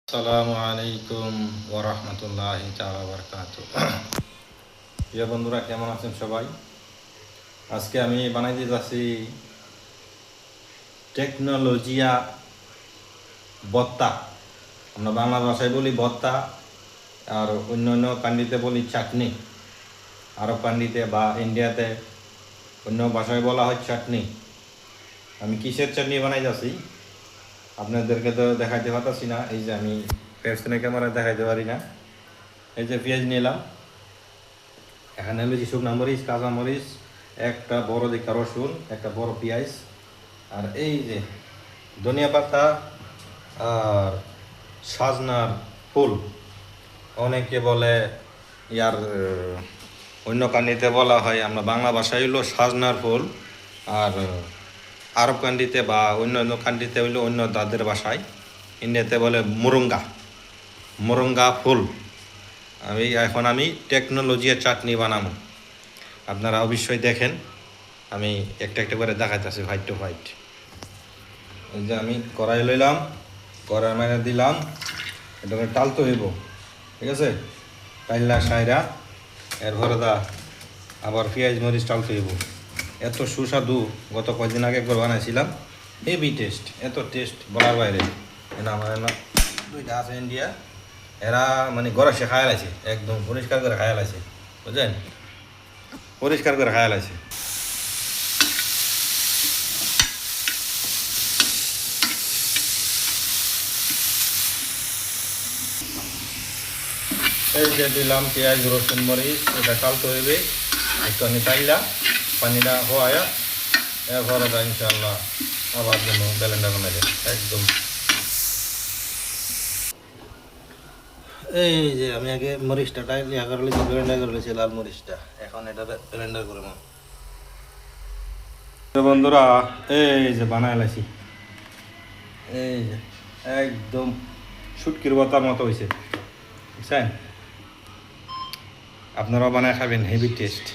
আসসালামু আলাইকুম ওয়া রাহমাতুল্লাহি তাআলা ওয়া বারাকাতুহু। প্রিয় বন্ধুরা, কেমন আছেন সবাই? আজকে আমি বানাইতে যাচ্ছি টেকনোলজিয়া ভর্তা। আমরা বাংলা ভাষায় বলি ভর্তা, আর অন্য অন্য কান্ট্রিতে বলি চাটনি। আরব কান্ট্রিতে বা ইন্ডিয়াতে অন্য ভাষায় বলা হয় চাটনি। আমি কিসের চাটনি বানাই যাচ্ছি আপনাদেরকে তো দেখাইতে পারতাছি না। এই যে আমি পেছনের ক্যামেরায় দেখাইতে পারি না। এই যে পেঁয়াজ নিলাম, এখানে হলো যে শুকনা মরিচ, কাঁচা মরিচ, একটা বড় দিকা রসুন, একটা বড় পেঁয়াজ, আর এই যে ধনিয়া পাতা আর সাজনার ফুল। অনেকে বলে ইয়ার অন্য কান্ট্রিতে বলা হয়, আমরা বাংলা ভাষায় হইলো সাজনার ফুল, আর আরব কান্ট্রিতে বা অন্য অন্য কান্ট্রিতে হইলো অন্য তাদের ভাষায়, ইন্ডিয়াতে বলে মুরুঙ্গা, মুরুঙ্গা ফুল। এখন আমি টেকনোলজির চাটনি বানাবো। আপনারা অবশ্যই দেখেন, আমি একটা একটা করে দেখাইতেছি হোয়াইট টু হোয়াইট। এই যে আমি কড়াই লইলাম, কড়াই মানে দিলাম, এটাকে টালতে হইব, ঠিক আছে? টাইলা সাইরা এরপরে আবার পেঁয়াজ মরিচ টালতে হইব। এত সুস্বাদু, গত কয়েকদিন আগে একবার বানাইছিলাম, হেভি টেস্ট, এত টেস্ট বলার বাইরে। আমার দুইটা আছে ইন্ডিয়া, এরা মানে ঘরে সে খায়াল আছে, একদম পরিষ্কার করে খায়াল আছে, বুঝলেন? পরিষ্কার করে খায়াল আছে। এই যে দিলাম পেঁয়াজ রসুন মরিচ, এটা টালতে হইবে একটু। আমি চাইলা পানিটা হওয়া এরপরে ইনশাল্লাহ আবার জন্য ব্লেন্ডার বানাই একদম। এই যে আমি আগে মরিচটা ইয়া করে লিছি, ব্লেন্ডার করে লিছি লাল মরিচটা, এখন এটা ব্লেন্ডার করে মন। বন্ধুরা, এই যে বানাই লাইছি, এই যে একদম শুটকির বতার মতো হয়েছে, বুঝছেন? আপনারাও বানায় খাবেন, হেভি টেস্ট।